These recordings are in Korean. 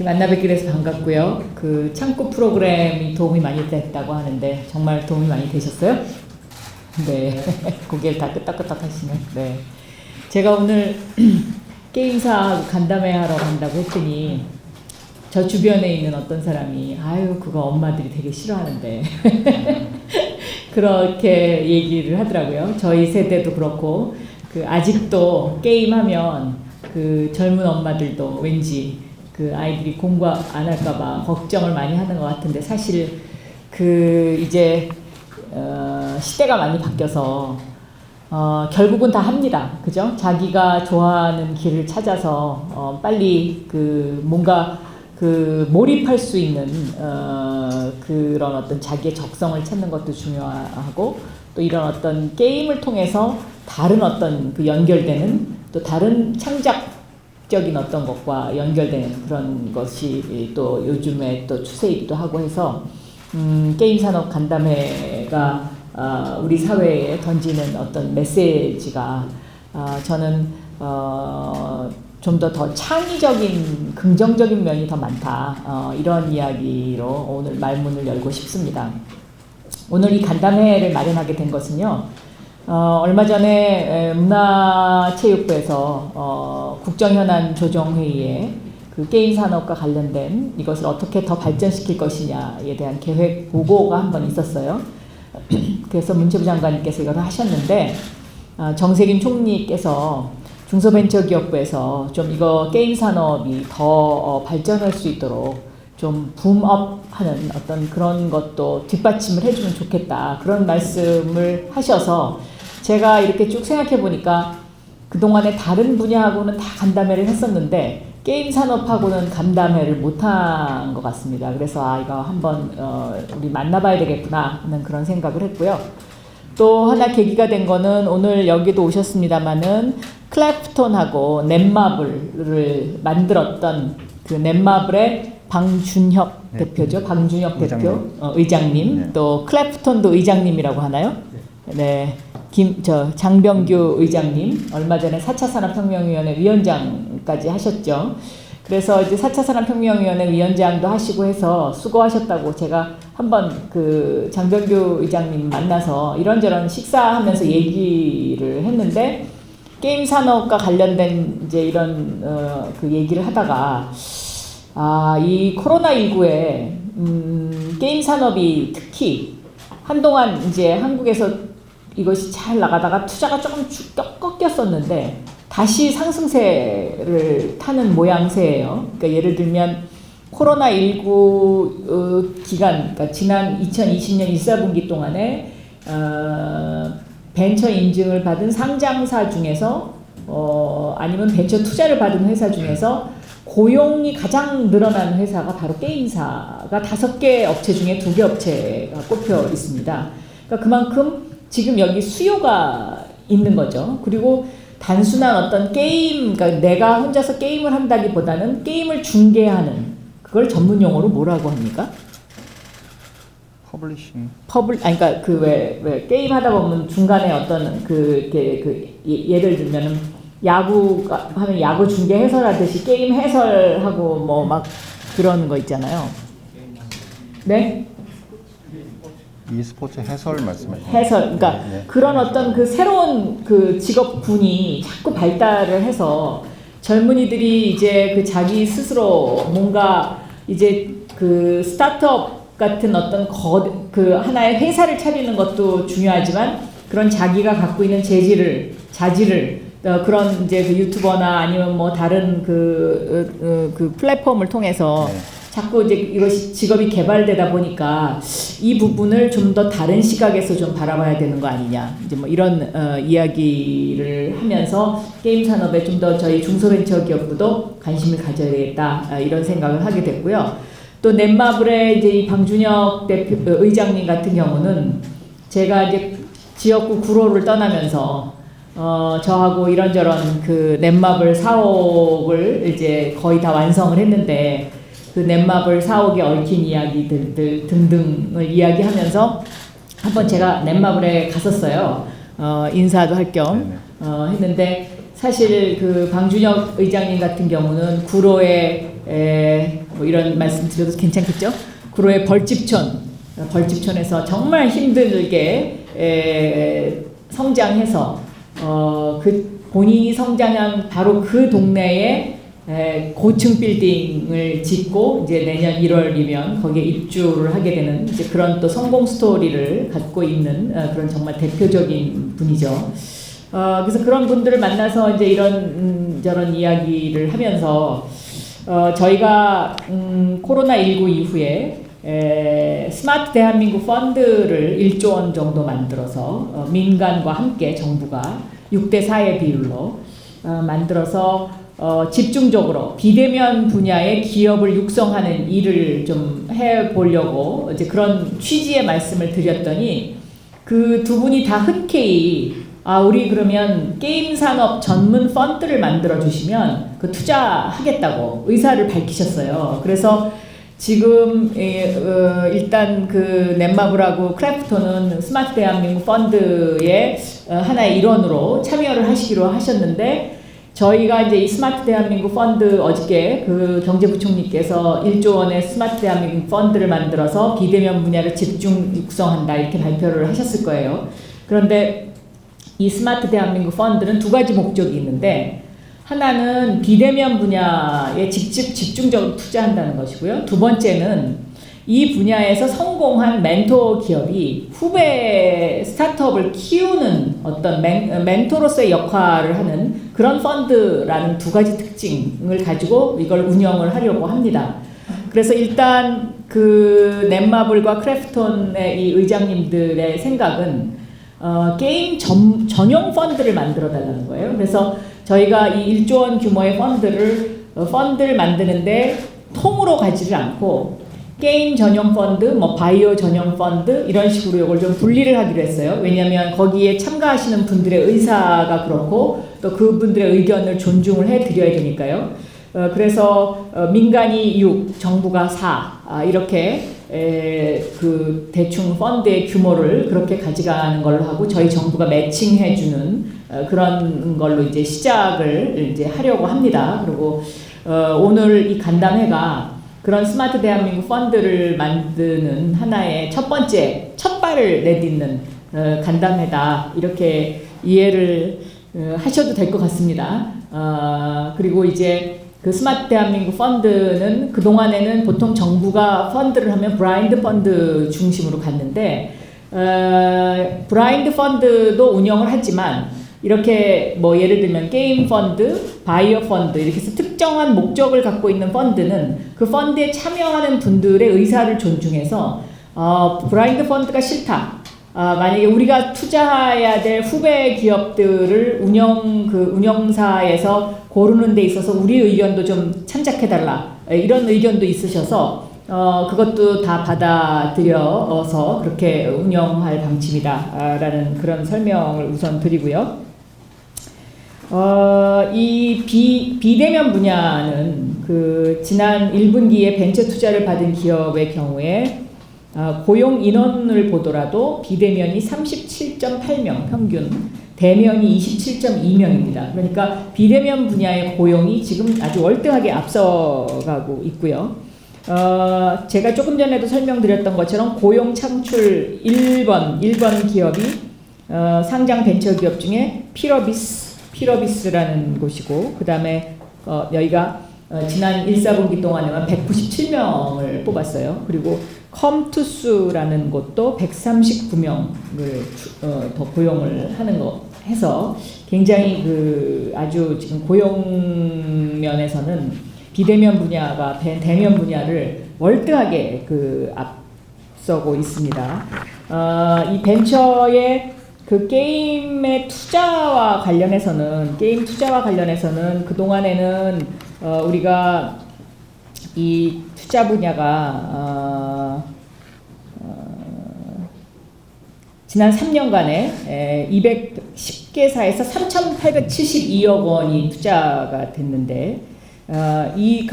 만나 뵙게 돼서 반갑고요. 그 창구 프로그램이 도움이 많이 됐다고 하는데 정말 도움이 많이 되셨어요? 네. 고개를 다 끄덕끄덕 하시네. 네. 제가 오늘 게임사 간담회 하러 간다고 했더니 저 주변에 있는 어떤 사람이 아유 그거 엄마들이 되게 싫어하는데 그렇게 얘기를 하더라고요. 저희 세대도 그렇고 그 아직도 게임하면 그 젊은 엄마들도 왠지 그 아이들이 공부 안 할까봐 걱정을 많이 하는 것 같은데 사실 그 이제 시대가 많이 바뀌어서 결국은 다 합니다. 그죠? 자기가 좋아하는 길을 찾아서 빨리 그 뭔가 그 몰입할 수 있는 그런 어떤 자기의 적성을 찾는 것도 중요하고 또 이런 어떤 게임을 통해서 다른 어떤 그 연결되는 또 다른 창작적인 어떤 것과 연결되는 그런 것이 또 요즘에 또 추세이기도 하고 해서 게임 산업 간담회가 우리 사회에 던지는 어떤 메시지가 저는 좀 더 창의적인 긍정적인 면이 더 많다. 이런 이야기로 오늘 말문을 열고 싶습니다. 오늘 이 간담회를 마련하게 된 것은요. 얼마 전에 문화체육부에서 국정현안 조정회의에 그 게임 산업과 관련된 이것을 어떻게 더 발전시킬 것이냐에 대한 계획 보고가 한번 있었어요. 그래서 문체부 장관님께서 이걸 하셨는데 정세균 총리께서 중소벤처기업부에서 좀 이거 게임 산업이 더 발전할 수 있도록 좀 붐업하는 어떤 그런 것도 뒷받침을 해주면 좋겠다 그런 말씀을 하셔서 제가 이렇게 쭉 생각해 보니까 그동안에 다른 분야하고는 다 간담회를 했었는데 게임 산업하고는 간담회를 못한 것 같습니다. 그래서 이거 한번 우리 만나봐야 되겠구나 하는 그런 생각을 했고요. 또 하나 계기가 된 거는 오늘 여기도 오셨습니다마는 클래프톤하고 넷마블을 만들었던 그 넷마블의 방준혁 네. 대표죠. 방준혁 의장님. 대표, 의장님. 네. 또 클래프톤도 의장님이라고 하나요? 네. 장병규 의장님, 얼마 전에 4차 산업혁명위원회 위원장까지 하셨죠. 그래서 이제 4차 산업혁명위원회 위원장도 하시고 해서 수고하셨다고 제가 한번 그 장병규 의장님 만나서 이런저런 식사하면서 얘기를 했는데 게임 산업과 관련된 이제 이런 그 얘기를 하다가 이 코로나19에 게임 산업이 특히 한동안 이제 한국에서 이것이 잘 나가다가 투자가 조금 꺾였었는데 다시 상승세를 타는 모양새예요. 그러니까 예를 들면 코로나19 기간, 그러니까 지난 2020년 1사분기 동안에 벤처 인증을 받은 상장사 중에서 아니면 벤처 투자를 받은 회사 중에서 고용이 가장 늘어난 회사가 바로 게임사가 5개 업체 중에 2개 업체가 꼽혀 있습니다. 그러니까 그만큼 지금 여기 수요가 있는 거죠. 그리고 단순한 어떤 게임, 그러니까 내가 혼자서 게임을 한다기보다는 게임을 중개하는 그걸 전문 용어로 뭐라고 합니까? 퍼블리싱. 그러니까 그 왜 게임 하다 보면 중간에 어떤 예를 들면은 야구 하면 야구 중계 해설하듯이 게임 해설하고 뭐 막 그런 거 있잖아요. 네? e스포츠 해설 말씀하시는 해설, 그러니까 네. 그런 어떤 그 새로운 그 직업군이 자꾸 발달을 해서 젊은이들이 이제 그 자기 스스로 뭔가 이제 그 스타트업 같은 어떤 그 하나의 회사를 차리는 것도 중요하지만 그런 자기가 갖고 있는 자질을 그런 이제 그 유튜버나 아니면 뭐 다른 그 플랫폼을 통해서 네. 자꾸 이제 이것이 직업이 개발되다 보니까 이 부분을 좀 더 다른 시각에서 좀 바라봐야 되는 거 아니냐. 이제 뭐 이런 이야기를 하면서 게임 산업에 좀 더 저희 중소벤처기업부도 관심을 가져야 되겠다. 이런 생각을 하게 됐고요. 또 넷마블의 이제 이 방준혁 의장님 같은 경우는 제가 이제 지역구 구로를 떠나면서 저하고 이런저런 그 넷마블 사옥을 이제 거의 다 완성을 했는데 그 넷마블 사옥에 얽힌 이야기들 등등을 이야기하면서 한번 제가 넷마블에 갔었어요. 인사도 할 겸 했는데 사실 그 방준혁 의장님 같은 경우는 구로에 뭐 이런 말씀 드려도 괜찮겠죠? 구로의 벌집촌에서 정말 힘들게 성장해서 그 본인이 성장한 바로 그 동네에 고층 빌딩을 짓고 이제 내년 1월이면 거기에 입주를 하게 되는 이제 그런 또 성공 스토리를 갖고 있는 그런 정말 대표적인 분이죠. 그래서 그런 분들을 만나서 이제 이런 저런 이야기를 하면서 저희가 코로나19 이후에 스마트 대한민국 펀드를 1조 원 정도 만들어서 민간과 함께 정부가 6대4의 비율로 만들어서 집중적으로 비대면 분야의 기업을 육성하는 일을 좀 해보려고 이제 그런 취지의 말씀을 드렸더니 그 두 분이 다 흔쾌히 우리 그러면 게임 산업 전문 펀드를 만들어 주시면 그 투자하겠다고 의사를 밝히셨어요. 그래서 지금 일단 그 넷마블하고 크래프톤은 스마트 대한민국 펀드의 하나의 일원으로 참여를 하시기로 하셨는데 저희가 이제 이 스마트 대한민국 펀드 어저께 그 경제부총리께서 1조 원의 스마트 대한민국 펀드를 만들어서 비대면 분야를 집중 육성한다 이렇게 발표를 하셨을 거예요. 그런데 이 스마트 대한민국 펀드는 두 가지 목적이 있는데 하나는 비대면 분야에 집중적으로 투자한다는 것이고요. 두 번째는 이 분야에서 성공한 멘토 기업이 후배 스타트업을 키우는 어떤 멘토로서의 역할을 하는 그런 펀드라는 두 가지 특징을 가지고 이걸 운영을 하려고 합니다. 그래서 일단 그 넷마블과 크래프톤의 이 의장님들의 생각은 게임 전용 펀드를 만들어 달라는 거예요. 그래서 저희가 이 1조 원 규모의 펀드를 만드는데 통으로 가지를 않고 게임 전용 펀드, 뭐 바이오 전용 펀드 이런 식으로 이걸 좀 분리를 하기로 했어요. 왜냐하면 거기에 참가하시는 분들의 의사가 그렇고 또 그분들의 의견을 존중을 해드려야 되니까요. 그래서 민간이 6, 정부가 4 이렇게 그 대충 펀드의 규모를 그렇게 가져가는 걸로 하고 저희 정부가 매칭해주는 그런 걸로 이제 시작을 이제 하려고 합니다. 그리고 오늘 이 간담회가 그런 스마트 대한민국 펀드를 만드는 하나의 첫 발을 내딛는 간담회다 이렇게 이해를 하셔도 될 것 같습니다. 그리고 이제 그 스마트 대한민국 펀드는 그동안에는 보통 정부가 펀드를 하면 브라인드 펀드 중심으로 갔는데 브라인드 펀드도 운영을 하지만 이렇게 뭐 예를 들면 게임 펀드, 바이오 펀드 이렇게 해서 특정한 목적을 갖고 있는 펀드는 그 펀드에 참여하는 분들의 의사를 존중해서 브라인드 펀드가 싫다. 만약에 우리가 투자해야 될 후배 기업들을 운영사에서 고르는 데 있어서 우리 의견도 좀 참작해달라. 이런 의견도 있으셔서 그것도 다 받아들여서 그렇게 운영할 방침이다. 라는 그런 설명을 우선 드리고요. 이 비대면 분야는 그 지난 1분기에 벤처 투자를 받은 기업의 경우에 고용 인원을 보더라도 비대면이 37.8명 평균, 대면이 27.2명입니다. 그러니까 비대면 분야의 고용이 지금 아주 월등하게 앞서가고 있고요. 제가 조금 전에도 설명드렸던 것처럼 고용 창출 1번 기업이 상장 벤처 기업 중에 피러비스라는 곳이고 그 다음에 여기가 지난 1, 4분기 동안에만 197명을 뽑았어요. 그리고 컴투스라는 곳도 139명을 더 고용을 하는 거 해서 굉장히 그 아주 지금 고용 면에서는 비대면 분야가 대면 분야를 월등하게 그 앞서고 있습니다. 이 벤처의 그 게임 투자와 관련해서는 그 동안에는 우리가 이 투자 분야가 지난 3년간에 210개사에서 3,872억 원이 투자가 됐는데 이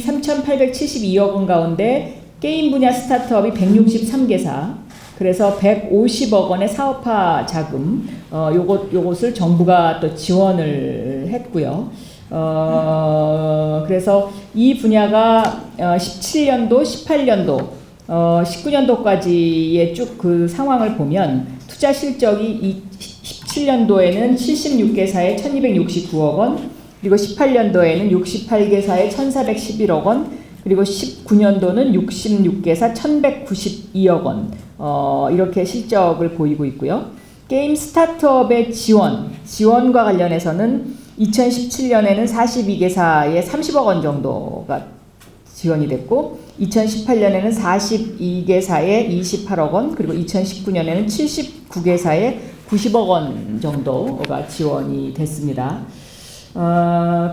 3,872억 원 가운데 게임 분야 스타트업이 163개사 그래서 150억 원의 사업화 자금 요것을 정부가 또 지원을 했고요. 그래서 이 분야가 17년도, 18년도, 19년도까지의 쭉 그 상황을 보면 투자 실적이 17년도에는 76개사에 1269억 원, 그리고 18년도에는 68개사에 1411억 원, 그리고 19년도는 66개사 1192억 원, 이렇게 실적을 보이고 있고요. 게임 스타트업의 지원과 관련해서는 2017년에는 42개사에 30억 원 정도가 지원이 됐고, 2018년에는 42개사에 28억 원, 그리고 2019년에는 79개사에 90억 원 정도가 지원이 됐습니다.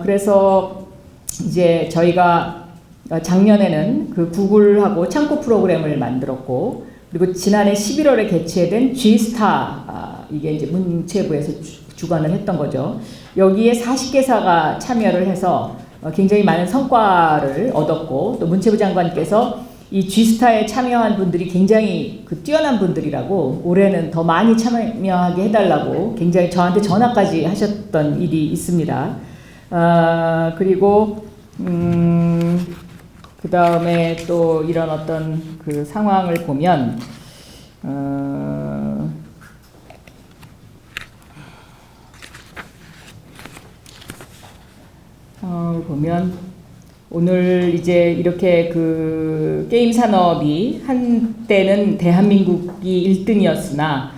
그래서 이제 저희가 작년에는 그 구글하고 창구 프로그램을 만들었고, 그리고 지난해 11월에 개최된 G스타, 이게 이제 문체부에서 주관을 했던 거죠. 여기에 40개사가 참여를 해서 굉장히 많은 성과를 얻었고, 또 문체부 장관께서 이 G스타에 참여한 분들이 굉장히 그 뛰어난 분들이라고 올해는 더 많이 참여하게 해달라고 굉장히 저한테 전화까지 하셨던 일이 있습니다. 그리고 그 다음에 또 이런 어떤 그 상황을 보면 오늘 이제 이렇게 그 게임 산업이 한때는 대한민국이 1등이었으나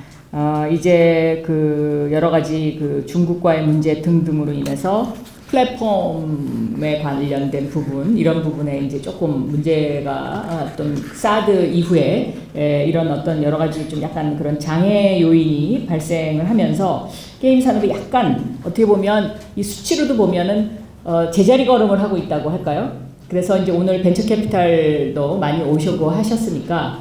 이제 그 여러 가지 그 중국과의 문제 등등으로 인해서 플랫폼에 관련된 부분, 이런 부분에 이제 조금 문제가 어떤 사드 이후에 이런 어떤 여러 가지 좀 약간 그런 장애 요인이 발생을 하면서 게임 산업이 약간 어떻게 보면 이 수치로도 보면은 제자리 걸음을 하고 있다고 할까요? 그래서 이제 오늘 벤처 캐피탈도 많이 오시고 하셨으니까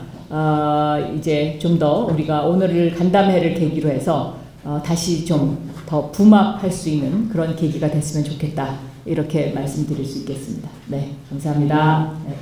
이제 좀 더 우리가 오늘을 간담회를 계기로 해서 다시 좀 더 붐업할 수 있는 그런 계기가 됐으면 좋겠다, 이렇게 말씀드릴 수 있겠습니다. 네, 감사합니다. 네.